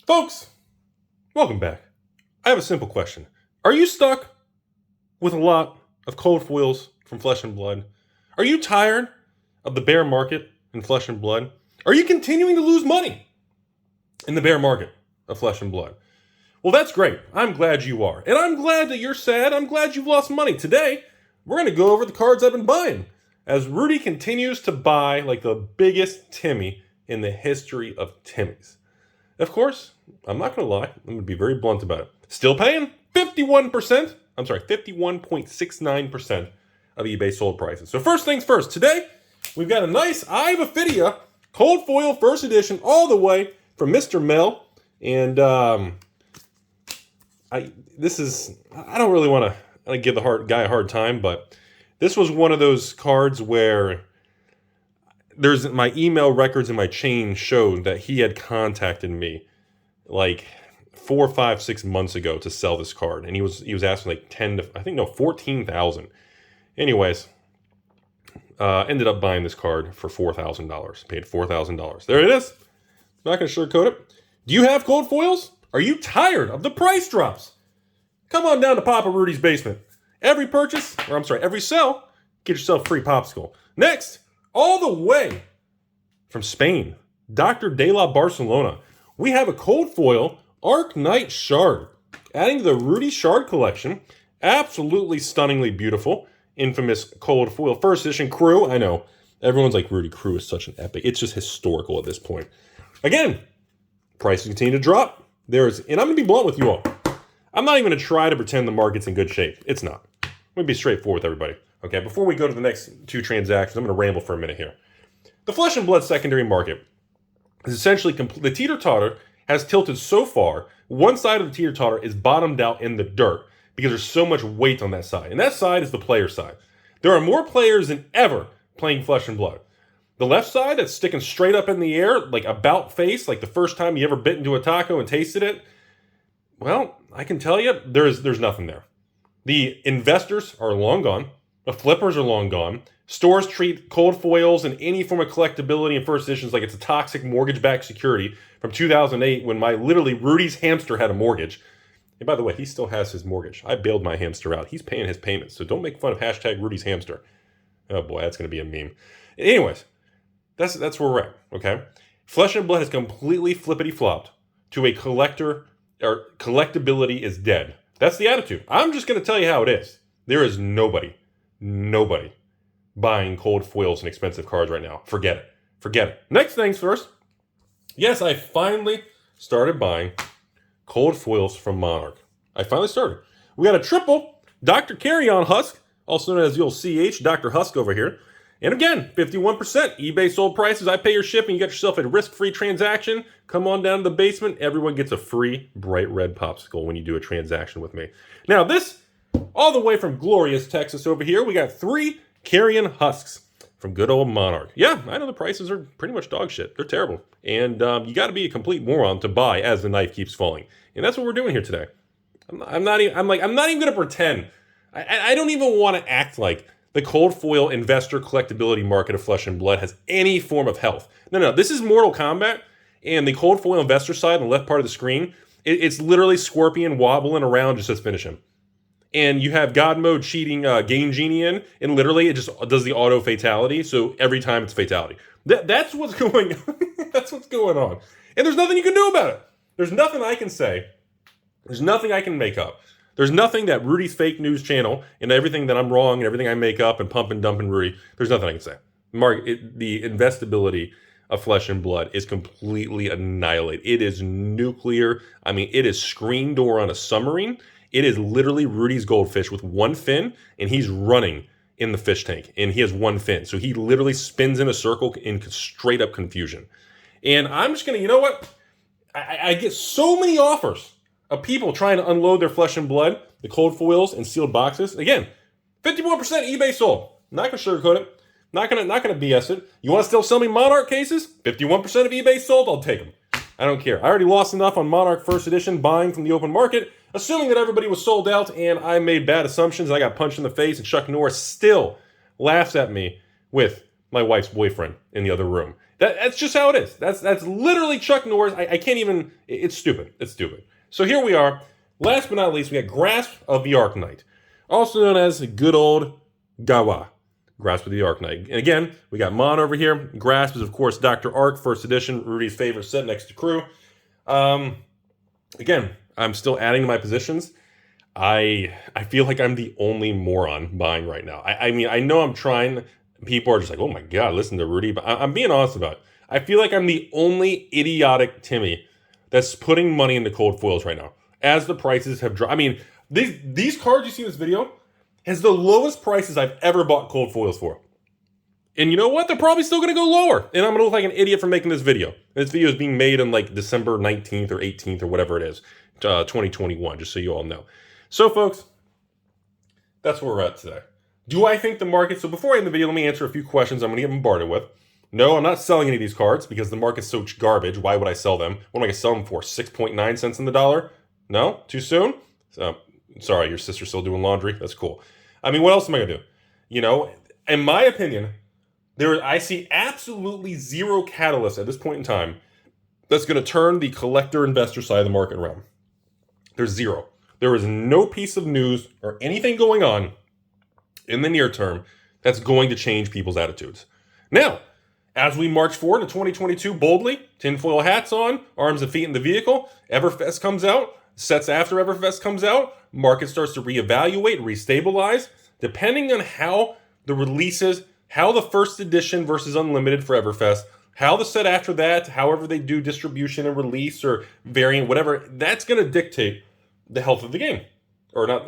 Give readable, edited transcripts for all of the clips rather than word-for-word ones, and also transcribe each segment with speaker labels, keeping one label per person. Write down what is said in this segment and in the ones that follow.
Speaker 1: Folks, welcome back. I have a simple question. Are you stuck with a lot of cold foils from Flesh and Blood? Are you tired of the bear market in Flesh and Blood? Are you continuing to lose money in the bear market of Flesh and Blood? Well, that's great. I'm glad you are. And I'm glad that you're sad. I'm glad you've lost money. Today, we're going to go over the cards I've been buying as Rudy continues to buy like the biggest Timmy in the history of Timmys. Of course, I'm not going to lie. I'm going to be very blunt about it. Still paying 51.69% of eBay sold prices. So first things first. Today, we've got a nice Eye of Ophidia cold foil first edition all the way from Mr. Mel. And I don't really want to give the guy a hard time, but this was one of those cards where there's my email records in my chain showed that he had contacted me like 4, 5, 6 months ago to sell this card, and he was asking like 14,000. Anyways, ended up buying this card for $4,000. Paid $4,000. There it is. Not gonna sugarcoat it. Do you have cold foils? Are you tired of the price drops? Come on down to Papa Rudy's basement. Every sell, get yourself a free popsicle. Next, all the way from Spain, Dr. De La Barcelona, we have a cold foil Arc Knight Shard, adding to the Rudy Shard collection. Absolutely stunningly beautiful, infamous cold foil first edition crew. I know everyone's like, Rudy, crew is such an epic. It's just historical at this point. Again, prices continue to drop. And I'm gonna be blunt with you all. I'm not even gonna try to pretend the market's in good shape. It's not. I'm gonna be straightforward with everybody. Okay, before we go to the next two transactions, I'm going to ramble for a minute here. The Flesh and Blood secondary market is essentially complete. The teeter-totter has tilted so far, one side of the teeter-totter is bottomed out in the dirt because there's so much weight on that side. And that side is the player side. There are more players than ever playing Flesh and Blood. The left side that's sticking straight up in the air, like about face, like the first time you ever bit into a taco and tasted it, well, I can tell you, there's nothing there. The investors are long gone. The flippers are long gone. Stores treat cold foils and any form of collectability in first editions like it's a toxic mortgage-backed security from 2008 when literally Rudy's hamster had a mortgage. And by the way, he still has his mortgage. I bailed my hamster out. He's paying his payments, so don't make fun of hashtag Rudy's hamster. Oh boy, that's going to be a meme. Anyways, that's where we're at, okay? Flesh and Blood has completely flippity-flopped to a collector, or collectability is dead. That's the attitude. I'm just going to tell you how it is. There is nobody buying cold foils and expensive cards right now. Forget it. Next things first. Yes, I finally started buying cold foils from Monarch. I finally started. We got a triple Dr. Carry-On Husk, also known as the old CH, Dr. Husk over here. And again, 51% eBay sold prices. I pay your shipping. You get yourself a risk-free transaction. Come on down to the basement. Everyone gets a free bright red popsicle when you do a transaction with me. Now this, all the way from glorious Texas over here, we got 3 Carrion Husks from good old Monarch. Yeah, I know the prices are pretty much dog shit. They're terrible. And you got to be a complete moron to buy as the knife keeps falling. And that's what we're doing here today. I'm not even going to pretend. I don't even want to act like the cold foil investor collectability market of Flesh and Blood has any form of health. No. This is Mortal Kombat. And the cold foil investor side on the left part of the screen, it's literally Scorpion wobbling around just says finish him. And you have God mode cheating Game Genie in, and literally it just does the auto fatality. So every time it's fatality. That's what's going on. That's what's going on. And there's nothing you can do about it. There's nothing I can say. There's nothing I can make up. There's nothing that Rudy's fake news channel and everything that I'm wrong and everything I make up and pump and dump and Rudy, there's nothing I can say. The investability of Flesh and Blood is completely annihilated. It is nuclear. I mean, it is screen door on a submarine. It is literally Rudy's goldfish with one fin, and he's running in the fish tank, and he has one fin. So he literally spins in a circle in straight up confusion. And I'm just going to, you know what? I get so many offers of people trying to unload their Flesh and Blood, the cold foils and sealed boxes. Again, 51% eBay sold. Not going to sugarcoat it. Not gonna BS it. You want to still sell me Monarch cases? 51% of eBay sold. I'll take them. I don't care. I already lost enough on Monarch First Edition buying from the open market, assuming that everybody was sold out, and I made bad assumptions. I got punched in the face, and Chuck Norris still laughs at me with my wife's boyfriend in the other room. That's just how it is. That's literally Chuck Norris. I can't even. It's stupid. It's stupid. So here we are. Last but not least, we got Grasp of the Arknight, also known as good old Gawa. Grasp of the Arknight. And again, we got Mon over here. Grasp is, of course, Dr. Ark, first edition, Rudy's favorite set next to Crew. Again, I'm still adding to my positions. I feel like I'm the only moron buying right now. I mean, I know I'm trying. People are just like, oh my God, listen to Rudy. But I'm being honest about it. I feel like I'm the only idiotic Timmy that's putting money into cold foils right now, as the prices have dropped. I mean, these cards you see in this video has the lowest prices I've ever bought cold foils for. And you know what? They're probably still going to go lower. And I'm going to look like an idiot for making this video. And this video is being made on like December 19th or 18th or whatever it is, 2021, just so you all know. So, folks, that's where we're at today. Do I think the market... So before I end the video, let me answer a few questions I'm going to get bombarded with. No, I'm not selling any of these cards because the market's so garbage. Why would I sell them? What am I going to sell them for? 6.9 cents on the dollar? No? Too soon? Sorry, your sister's still doing laundry. That's cool. I mean, what else am I going to do? You know, in my opinion, I see absolutely zero catalyst at this point in time that's going to turn the collector investor side of the market around. There's zero. There is no piece of news or anything going on in the near term that's going to change people's attitudes. Now, as we march forward to 2022 boldly, tinfoil hats on, arms and feet in the vehicle, Everfest comes out, sets after Everfest comes out, market starts to reevaluate, restabilize, depending on how the releases, how the first edition versus unlimited for Everfest, how the set after that, however they do distribution and release or variant, whatever, that's going to dictate the health of the game. Or not,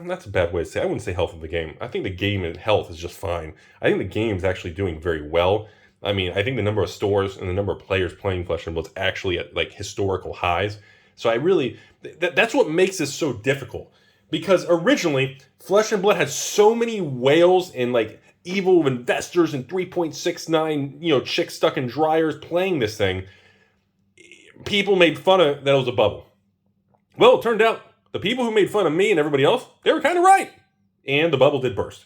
Speaker 1: that's a bad way to say it. I wouldn't say health of the game. I think the game and health is just fine. I think the game is actually doing very well. I mean, I think the number of stores and the number of players playing Flesh and Blood is actually at like historical highs. So I really, that's what makes this so difficult. Because originally, Flesh and Blood had so many whales and like evil investors and 3.69, chicks stuck in dryers playing this thing. People made fun of that it was a bubble. Well, it turned out the people who made fun of me and everybody else, they were kind of right. And the bubble did burst.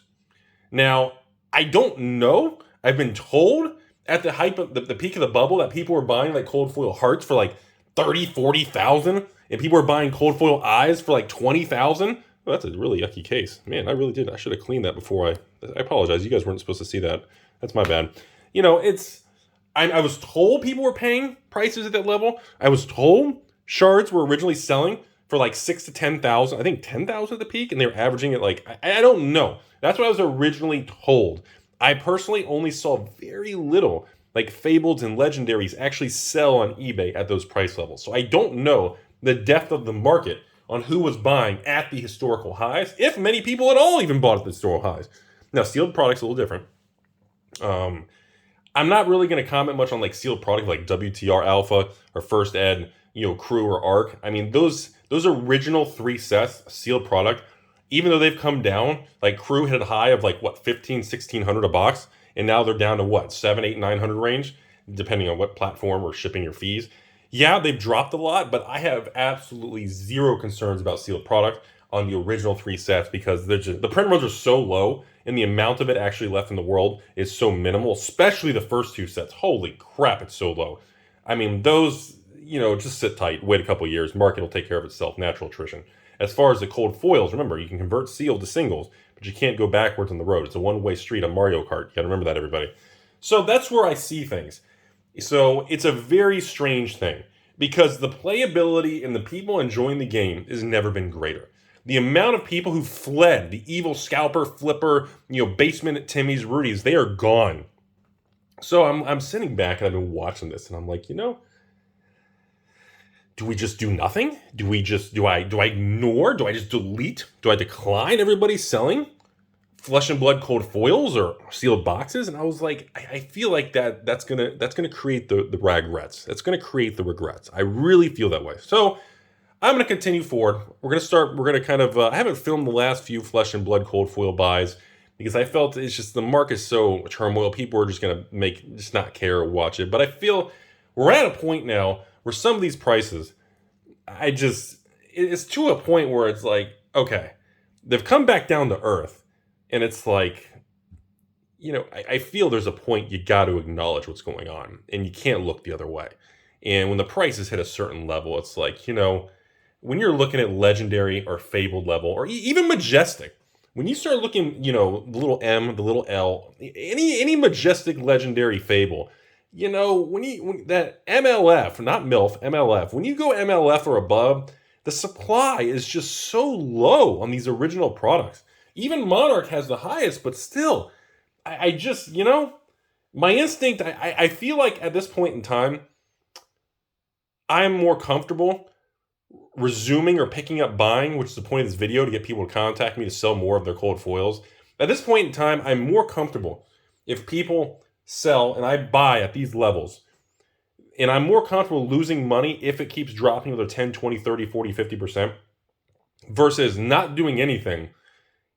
Speaker 1: Now, I don't know. I've been told at the height of the peak of the bubble that people were buying like cold foil hearts for like 30, 40,000. And people were buying cold foil eyes for like 20,000. Well, that's a really yucky case. Man, I really did. I should have cleaned that before I apologize. You guys weren't supposed to see that. That's my bad. I was told people were paying prices at that level. I was told shards were originally selling for like 6,000 to 10,000. I think 10,000 at the peak, and they were averaging it like, I don't know. That's what I was originally told. I personally only saw very little like fabled and legendaries actually sell on eBay at those price levels. So I don't know the depth of the market on who was buying at the historical highs, if many people at all even bought at the historical highs. Now, sealed products a little different. I'm not really going to comment much on like sealed product like WTR Alpha or First Ed, Crew or Arc. I mean, those original 3 sets sealed product, even though they've come down, like Crew hit a high of like what, 1,500-1,600 a box, and now they're down to what, 700, 800, 900 range, depending on what platform or shipping or fees. Yeah, they've dropped a lot, but I have absolutely zero concerns about sealed product on the original 3 sets because the print runs are so low and the amount of it actually left in the world is so minimal, especially the first 2 sets. Holy crap, it's so low. I mean, those, just sit tight, wait a couple years, market will take care of itself, natural attrition. As far as the cold foils, remember, you can convert sealed to singles, but you can't go backwards on the road. It's a one-way street on Mario Kart. You gotta remember that, everybody. So that's where I see things. So it's a very strange thing because the playability and the people enjoying the game has never been greater. The amount of people who fled the evil scalper, flipper, basement at Timmy's, Rudy's, they are gone. So I'm sitting back and I've been watching this and I'm like, do we just do nothing? Do I ignore? Do I just delete? Do I decline everybody selling Flesh and Blood cold foils or sealed boxes? And I was like, I feel like that's gonna create the regrets. That's gonna create the regrets. I really feel that way. So I'm gonna continue forward. We're gonna kind of I haven't filmed the last few Flesh and Blood cold foil buys because I felt it's just the market's so turmoil. People are just gonna just not care or watch it. But I feel we're at a point now where some of these prices, it's to a point where it's like, okay, they've come back down to earth. And it's like, I feel there's a point you got to acknowledge what's going on, and you can't look the other way. And when the prices hit a certain level, it's like, when you're looking at legendary or fabled level, or even majestic, when you start looking, the little M, the little L, any majestic legendary fable, when that MLF, not MILF, MLF, when you go MLF or above, the supply is just so low on these original products. Even Monarch has the highest, but still, I just, my instinct, I feel like at this point in time, I'm more comfortable resuming or picking up buying, which is the point of this video, to get people to contact me to sell more of their cold foils. At this point in time, I'm more comfortable if people sell and I buy at these levels. And I'm more comfortable losing money if it keeps dropping another 10, 20, 30, 40, 50% versus not doing anything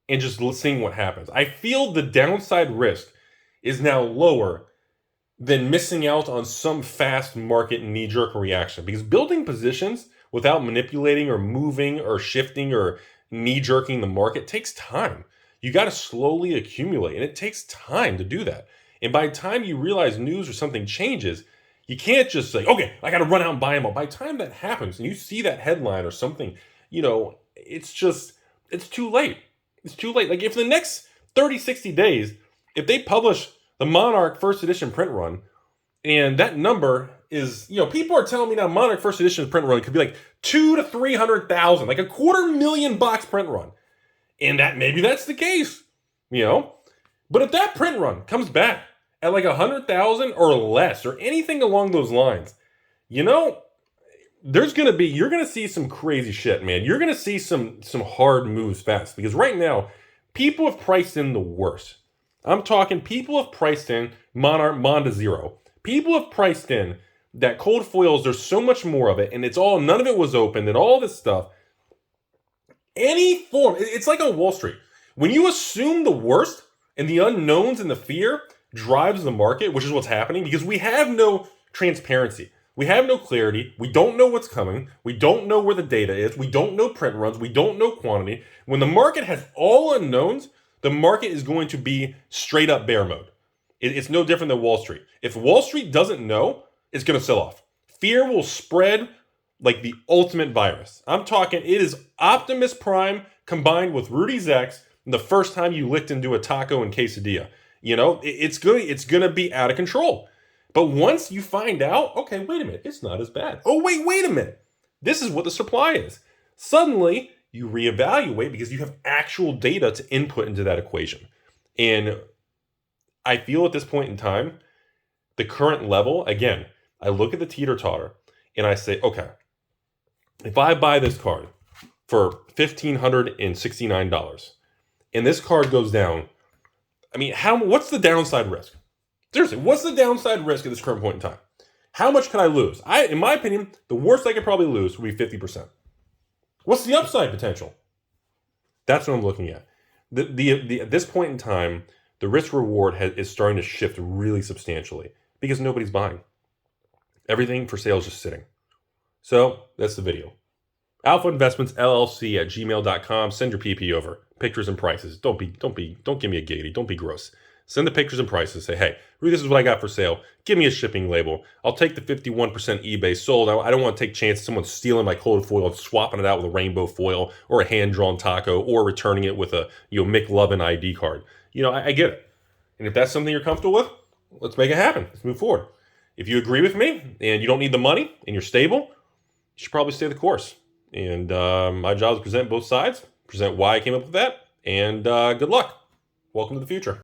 Speaker 1: and just seeing what happens. I feel the downside risk is now lower than missing out on some fast market knee-jerk reaction, because building positions without manipulating or moving or shifting or knee-jerking the market takes time. You got to slowly accumulate, and it takes time to do that. And by the time you realize news or something changes, you can't just say, okay, I got to run out and buy them all. By the time that happens and you see that headline or something, it's too late. It's too late. Like if the next 30, 60 days, if they publish the Monarch first edition print run, and that number is, people are telling me now Monarch first edition print run could be like 200,000 to 300,000, like a $250,000 box print run. And maybe that's the case, But if that print run comes back at like 100,000 or less, or anything along those lines, you're going to see some crazy shit, man. You're going to see some hard moves fast, because right now, people have priced in the worst. I'm talking people have priced in Monarch Monda Zero. People have priced in that cold foils, there's so much more of it, and none of it was open, and all this stuff. Any form, it's like on Wall Street. When you assume the worst, and the unknowns and the fear drives the market, which is what's happening, because we have no transparency. We have no clarity. We don't know what's coming. We don't know where the data is. We don't know print runs. We don't know quantity. When the market has all unknowns, the market is going to be straight up bear mode. It's no different than Wall Street. If Wall Street doesn't know, it's going to sell off. Fear will spread like the ultimate virus. I'm talking, it is Optimus Prime combined with Rudy's X the first time you licked into a taco and quesadilla. It's going to be out of control. But once you find out, okay, wait a minute, it's not as bad. Oh, wait a minute. This is what the supply is. Suddenly, you reevaluate because you have actual data to input into that equation. And I feel at this point in time, the current level, again, I look at the teeter-totter and I say, okay, if I buy this card for $1,569 and this card goes down, what's the downside risk? Seriously, what's the downside risk at this current point in time? How much could I lose? In my opinion, the worst I could probably lose would be 50%. What's the upside potential? That's what I'm looking at. At this point in time, the risk reward is starting to shift really substantially because nobody's buying. Everything for sale is just sitting. So that's the video. AlphainvestmentsLLC at gmail.com. Send your PP over. Pictures and prices. Don't give me a giggity. Don't be gross. Send the pictures and prices. Say, hey, Rudy, this is what I got for sale. Give me a shipping label. I'll take the 51% eBay sold. I don't want to take chances someone stealing my cold foil and swapping it out with a rainbow foil or a hand-drawn taco or returning it with a McLovin ID card. I get it. And if that's something you're comfortable with, let's make it happen. Let's move forward. If you agree with me and you don't need the money and you're stable, you should probably stay the course. And my job is to present both sides, present why I came up with that, and good luck. Welcome to the future.